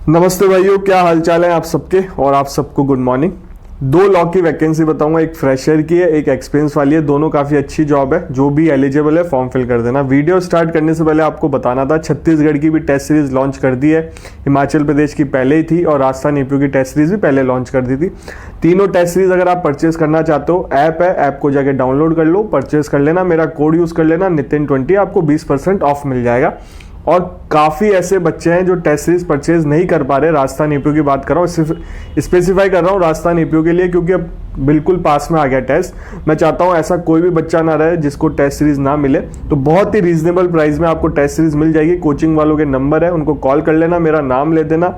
नमस्ते भाइयों, क्या हालचाल है आप सबके। और आप सबको गुड मॉर्निंग। दो लॉ की वैकेंसी बताऊंगा, एक फ्रेशर की है, एक एक्सपीरियंस वाली है। दोनों काफ़ी अच्छी जॉब है, जो भी एलिजिबल है फॉर्म फिल कर देना। वीडियो स्टार्ट करने से पहले आपको बताना था, छत्तीसगढ़ की भी टेस्ट सीरीज लॉन्च कर दी है, हिमाचल प्रदेश की पहले ही थी और राजस्थान यूपी की टेस्ट सीरीज भी पहले लॉन्च कर दी थी। तीनों टेस्ट सीरीज अगर आप परचेज करना चाहते हो, ऐप है, ऐप को जाके डाउनलोड कर लो, परचेज कर लेना, मेरा कोड यूज़ कर लेना Nitin20, आपको 20% ऑफ मिल जाएगा। और काफ़ी ऐसे बच्चे हैं जो टेस्ट सीरीज परचेज नहीं कर पा रहे। राजस्थान ईपीयू की बात कर रहा हूँ, सिर्फ स्पेसिफाई कर रहा हूँ राजस्थान ईपीयू के लिए, क्योंकि अब बिल्कुल पास में आ गया टेस्ट। मैं चाहता हूँ ऐसा कोई भी बच्चा ना रहे जिसको टेस्ट सीरीज ना मिले। तो बहुत ही रीजनेबल प्राइस में आपको टेस्ट सीरीज मिल जाएगी। कोचिंग वालों के नंबर है, उनको कॉल कर लेना, मेरा नाम ले देना,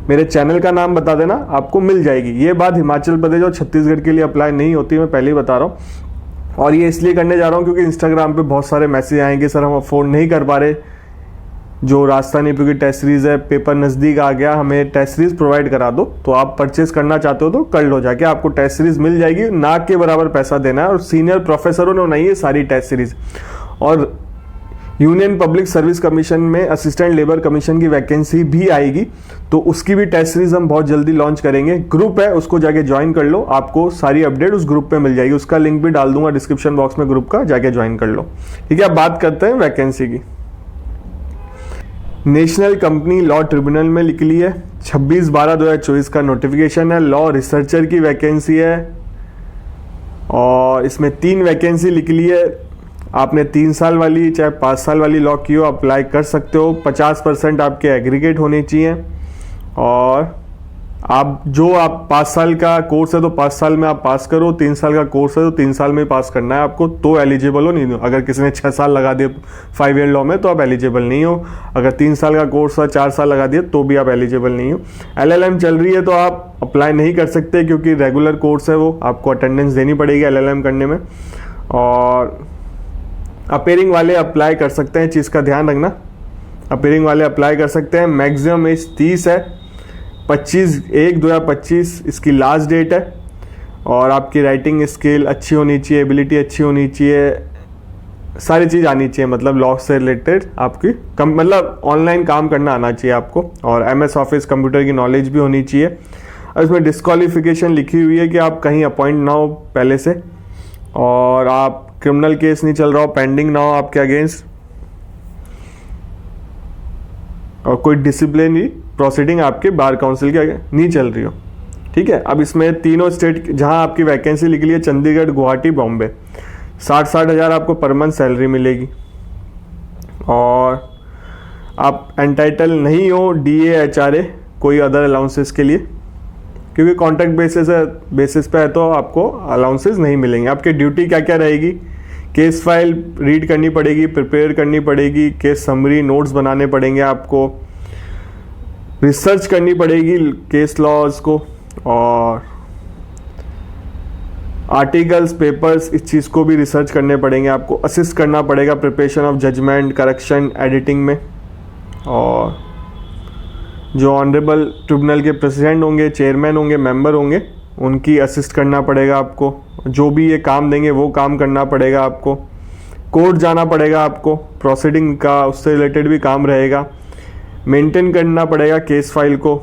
मेरे चैनल का नाम बता देना, आपको मिल जाएगी। ये बात हिमाचल प्रदेश और छत्तीसगढ़ के लिए अप्लाई नहीं होती, मैं पहले ही बता रहा हूँ। और ये इसलिए करने जा रहा हूँ क्योंकि इंस्टाग्राम पे बहुत सारे मैसेज आएंगे, सर हम अफोर्ड नहीं कर पा रहे, जो राजस्थान ईपीयू की टेस्ट सीरीज है, पेपर नज़दीक आ गया, हमें टेस्ट सीरीज प्रोवाइड करा दो। तो आप परचेज करना चाहते हो तो कर लो जाके, आपको टेस्ट सीरीज मिल जाएगी। नाक के बराबर पैसा देना है, और सीनियर प्रोफेसरों ने बनाई है सारी टेस्ट सीरीज। और यूनियन पब्लिक सर्विस कमीशन में असिस्टेंट लेबर कमीशन की वैकेंसी भी आएगी, तो उसकी भी टेस्ट सीरीज हम बहुत जल्दी लॉन्च करेंगे। ग्रुप है, उसको जाके ज्वाइन कर लो, आपको सारी अपडेट उस ग्रुप पे मिल जाएगी। उसका लिंक भी डाल दूंगा डिस्क्रिप्शन बॉक्स में ग्रुप का, जाके ज्वाइन कर लो। ठीक है, अब बात करते हैं वैकेंसी की। नेशनल कंपनी लॉ ट्रिब्यूनल में निकली है, 26/12/2024 का नोटिफिकेशन है। लॉ रिसर्चर की वैकेंसी है और इसमें 3 वैकेंसी निकली है। आपने 3 साल वाली चाहे 5 साल वाली लॉ की हो, अप्लाई कर सकते हो। 50% आपके एग्रीगेट होने चाहिए। और आप 5 साल का कोर्स है तो 5 साल में आप पास करो, 3 साल का कोर्स है तो 3 साल में पास करना है आपको, तो एलिजिबल हो। नहीं, अगर किसी ने 6 साल लगा दिए 5 ईयर लॉ में तो आप एलिजिबल नहीं हो। अगर 3 साल का कोर्स है 4 साल लगा दिए तो भी आप एलिजिबल नहीं हो। LLM चल रही है तो आप अप्लाई नहीं कर सकते, क्योंकि रेगुलर कोर्स है, वो आपको अटेंडेंस देनी पड़ेगी LLM करने में। और अपेयरिंग वाले अप्लाई कर सकते हैं, चीज़ का ध्यान रखना, अपेयरिंग वाले अप्लाई कर सकते हैं। मैक्सिमम एज 30 है, 25/1/2025 इसकी लास्ट डेट है। और आपकी राइटिंग स्किल अच्छी होनी चाहिए, एबिलिटी अच्छी होनी चाहिए, सारी चीज़ आनी चाहिए, मतलब लॉ से रिलेटेड आपकी मतलब ऑनलाइन काम करना आना चाहिए आपको। और MS ऑफिस कंप्यूटर की नॉलेज भी होनी चाहिए। और इसमें डिस्क्वालिफिकेशन लिखी हुई है कि आप कहीं अपॉइंट ना हो पहले से, और आप क्रिमिनल केस नहीं चल रहा हो, पेंडिंग ना हो आपके अगेंस्ट, और कोई डिसिप्लिनरी प्रोसीडिंग आपके बार काउंसिल के नहीं चल रही हो। ठीक है, अब इसमें तीनों स्टेट जहां आपकी वैकेंसी निकली है, चंडीगढ़, गुवाहाटी, बॉम्बे, 60 हज़ार आपको पर मंथ सैलरी मिलेगी। और आप एंटाइटल नहीं हो DA HRA कोई अदर अलाउंसेस के लिए, क्योंकि कॉन्ट्रैक्ट बेसिस पे है तो आपको अलाउंसेस नहीं मिलेंगे। आपकी ड्यूटी क्या क्या रहेगी, केस फाइल रीड करनी पड़ेगी, प्रिपेयर करनी पड़ेगी, केस समरी नोट्स बनाने पड़ेंगे आपको, रिसर्च करनी पड़ेगी केस लॉज को, और आर्टिकल्स, पेपर्स, इस चीज़ को भी रिसर्च करने पड़ेंगे आपको। असिस्ट करना पड़ेगा preparation of judgment, correction, editing में। और जो ऑनरेबल ट्रिब्यूनल के प्रेसिडेंट होंगे, चेयरमैन होंगे, मेंबर होंगे, उनकी असिस्ट करना पड़ेगा आपको। जो भी ये काम देंगे वो काम करना पड़ेगा आपको। कोर्ट जाना पड़ेगा आपको, प्रोसीडिंग का उससे रिलेटेड भी काम रहेगा। मेंटेन करना पड़ेगा केस फाइल को,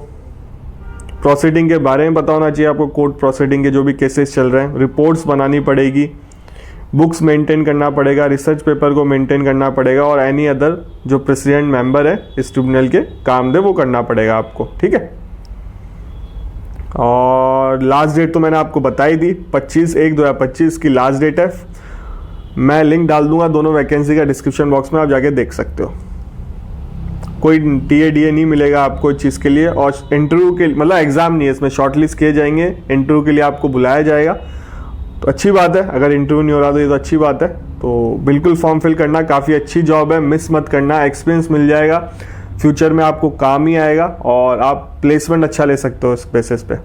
प्रोसीडिंग के बारे में पता होना चाहिए आपको, कोर्ट प्रोसीडिंग के जो भी केसेस चल रहे हैं। रिपोर्ट्स बनानी पड़ेगी, बुक्स मेंटेन करना पड़ेगा, रिसर्च पेपर को मेंटेन करना पड़ेगा, और एनी अदर जो प्रेसिडेंट मेंबर है इस ट्रिब्यूनल के काम दे वो करना पड़ेगा आपको। ठीक है, और लास्ट डेट तो मैंने आपको बताई दी, 25/1/2025 की लास्ट डेट है। मैं लिंक डाल दूंगा दोनों वैकेंसी का डिस्क्रिप्शन बॉक्स में, आप जाके देख सकते हो। कोई TA DA नहीं मिलेगा आपको इस चीज़ के लिए। और इंटरव्यू के मतलब एग्ज़ाम नहीं है इसमें, शॉर्टलिस्ट किए जाएंगे, इंटरव्यू के लिए आपको बुलाया जाएगा। तो अच्छी बात है, अगर इंटरव्यू नहीं हो रहा तो ये तो अच्छी बात है। तो बिल्कुल फॉर्म फिल करना, काफ़ी अच्छी जॉब है, मिस मत करना, एक्सपीरियंस मिल जाएगा, फ्यूचर में आपको काम ही आएगा, और आप प्लेसमेंट अच्छा ले सकते हो इस बेसिस पे।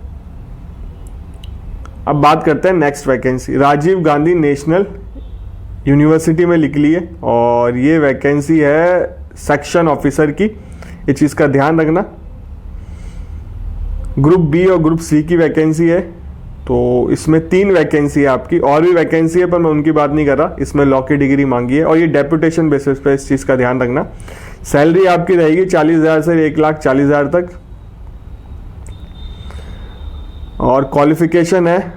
अब बात करते हैं next vacancy. Rajiv Gandhi national university में निकली है, और ये वैकेंसी है सेक्शन ऑफिसर की। इस चीज़ का ध्यान रखना। ग्रुप B और ग्रुप C की वैकेंसी है। तो इसमें 3 वैकेंसी है आपकी, और भी वैकेंसी है पर मैं उनकी बात नहीं कर रहा। इसमें लॉ की डिग्री मांगी है, और ये डेपुटेशन बेसिस पे, इस चीज़ का ध्यान रखना। सैलरी आपकी रहेगी 40,000 से 1,40,000 तक। और क्वालिफिकेशन है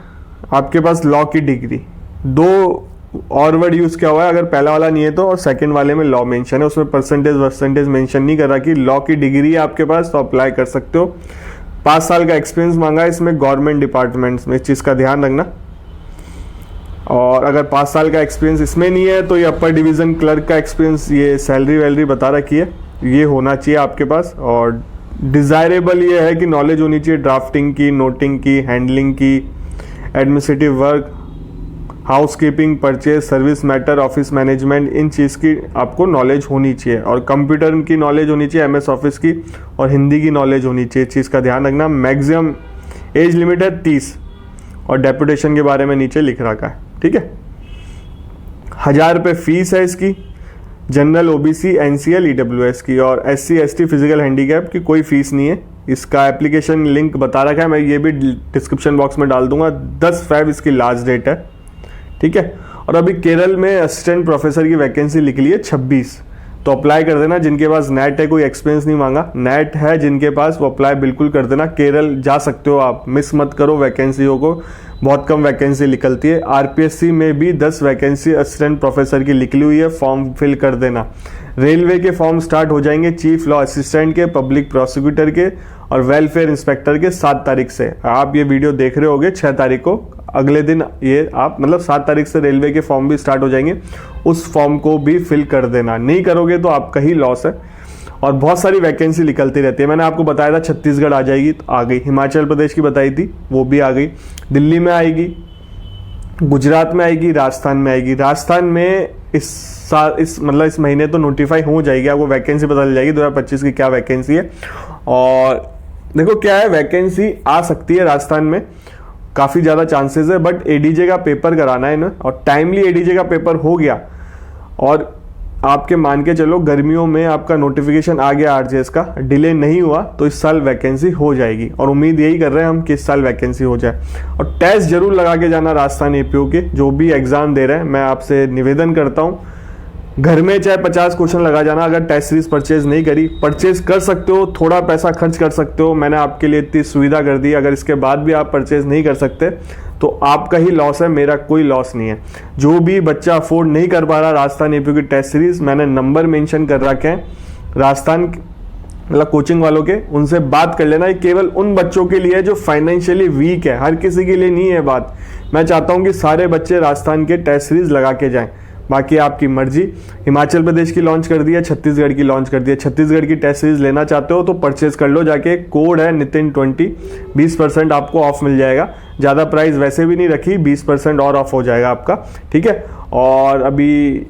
आपके पास लॉ की डिग्री। दो और वर्ड यूज़ किया हुआ है, अगर पहला वाला नहीं है तो, और सेकंड वाले में लॉ मेंशन है, उसमें परसेंटेज मेंशन नहीं कर रहा कि लॉ की डिग्री है आपके पास तो अप्लाई कर सकते हो। 5 साल का एक्सपीरियंस मांगा है इसमें गवर्नमेंट डिपार्टमेंट्स में, इस चीज़ का ध्यान रखना। और अगर 5 साल का एक्सपीरियंस इसमें नहीं है तो ये अपर डिवीज़न क्लर्क का एक्सपीरियंस, ये सैलरी वैलरी बता रखी है, ये होना चाहिए आपके पास। और डिज़ायरेबल ये है कि नॉलेज होनी चाहिए ड्राफ्टिंग की, नोटिंग की, हैंडलिंग की, administrative work, housekeeping, purchase, service matter, office management, इन चीज़ की आपको नॉलेज होनी चाहिए। और कंप्यूटर की नॉलेज होनी चाहिए, MS ऑफिस की, और हिंदी की नॉलेज होनी चाहिए। चीज़ का ध्यान रखना। मैक्सिमम एज लिमिट है 30, और डेपुटेशन के बारे में नीचे लिख रखा है, ठीक है। 1000 रुपये फीस है इसकी, जनरल, OBC, NCL, EWS की, और SC ST फिजिकल हैंडीकैप की कोई फीस नहीं है। इसका एप्लीकेशन लिंक बता रखा है, मैं ये भी डिस्क्रिप्शन बॉक्स में डाल दूंगा। 10 Feb इसकी लास्ट डेट है, ठीक है। और अभी केरल में असिस्टेंट प्रोफेसर की वैकेंसी निकली है 26, तो अप्लाई कर देना। जिनके पास नेट है, कोई एक्सपीरियंस नहीं मांगा, नेट है जिनके पास वो अप्लाई बिल्कुल कर देना। केरल जा सकते हो आप, मिस मत करो वैकेंसियों को, बहुत कम वैकेंसी निकलती है। RPSC में भी 10 वैकेंसी असिस्टेंट प्रोफेसर की निकली हुई है, फॉर्म फिल कर देना। रेलवे के फॉर्म स्टार्ट हो जाएंगे चीफ लॉ असिस्टेंट के, पब्लिक प्रोसिक्यूटर के, और वेलफेयर इंस्पेक्टर के 7 तारीख से। आप ये वीडियो देख रहे होगे 6 तारीख को, अगले दिन ये आप मतलब 7 तारीख से रेलवे के फॉर्म भी स्टार्ट हो जाएंगे, उस फॉर्म को भी फिल कर देना। नहीं करोगे तो आपका ही लॉस है। और बहुत सारी वैकेंसी निकलती रहती है। मैंने आपको बताया था छत्तीसगढ़ आ जाएगी, तो आ गई। हिमाचल प्रदेश की बताई थी, वो भी आ गई। दिल्ली में आएगी, गुजरात में आएगी, राजस्थान में आएगी। राजस्थान में इस साल इस महीने तो नोटिफाई हो जाएगी, आपको वैकेंसी पता चल जाएगी 2025 की क्या वैकेंसी है। और देखो क्या है, वैकेंसी आ सकती है राजस्थान में, काफ़ी ज़्यादा चांसेस है, बट ADJ का पेपर कराना है ना, और टाइमली ADJ का पेपर हो गया और आपके मान के चलो गर्मियों में आपका नोटिफिकेशन आ गया RJS का, डिले नहीं हुआ तो इस साल वैकेंसी हो जाएगी। और उम्मीद यही कर रहे हैं हम कि इस साल वैकेंसी हो जाए। और टेस्ट जरूर लगा के जाना राजस्थान APO के, जो भी एग्जाम दे रहे हैं। मैं आपसे निवेदन करता हूँ, घर में चाहे 50 क्वेश्चन लगा जाना। अगर टेस्ट सीरीज परचेज नहीं करी, परचेज कर सकते हो, थोड़ा पैसा खर्च कर सकते हो, मैंने आपके लिए इतनी सुविधा कर दी। अगर इसके बाद भी आप परचेज नहीं कर सकते तो आपका ही लॉस है, मेरा कोई लॉस नहीं है। जो भी बच्चा अफोर्ड नहीं कर पा रहा राजस्थान APO की टेस्ट सीरीज, मैंने नंबर मेंशन कर रखे हैं राजस्थान मतलब कोचिंग वालों के, उनसे बात कर लेना। ये केवल उन बच्चों के लिए है जो फाइनेंशियली वीक है, हर किसी के लिए नहीं है बात। मैं चाहता हूं कि सारे बच्चे राजस्थान के टेस्ट सीरीज लगा के जाएं, बाकी आपकी मर्जी। हिमाचल प्रदेश की लॉन्च कर दी है, छत्तीसगढ़ की लॉन्च कर दी है। छत्तीसगढ़ की टेस्ट सीरीज लेना चाहते हो तो परचेज कर लो जाके, कोड है नितिन 20, 20% आपको ऑफ मिल जाएगा। ज़्यादा प्राइस वैसे भी नहीं रखी, 20% और ऑफ हो जाएगा आपका, ठीक है। और अभी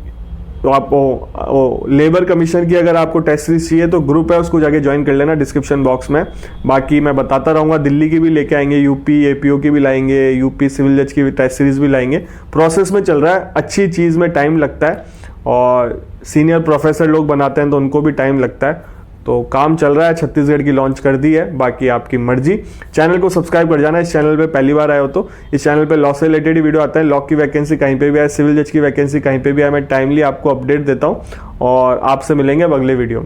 तो आपको लेबर कमीशन की अगर आपको टेस्ट सीरीज चाहिए तो ग्रुप है, उसको जाके ज्वाइन कर लेना डिस्क्रिप्शन बॉक्स में। बाकी मैं बताता रहूँगा, दिल्ली की भी लेके आएंगे, UP APO की भी लाएंगे, UP सिविल जज की भी टेस्ट सीरीज भी लाएंगे। प्रोसेस में चल रहा है, अच्छी चीज़ में टाइम लगता है, और सीनियर प्रोफेसर लोग बनाते हैं तो उनको भी टाइम लगता है। तो काम चल रहा है, छत्तीसगढ़ की लॉन्च कर दी है, बाकी आपकी मर्जी। चैनल को सब्सक्राइब कर जाना, इस चैनल पे पहली बार आए हो तो। इस चैनल पे लॉ से रिलेटेड ही वीडियो आता है, लॉ की वैकेंसी कहीं पे भी आए, सिविल जज की वैकेंसी कहीं पे भी आए, मैं टाइमली आपको अपडेट देता हूँ। और आपसे मिलेंगे अब अगले वीडियो में।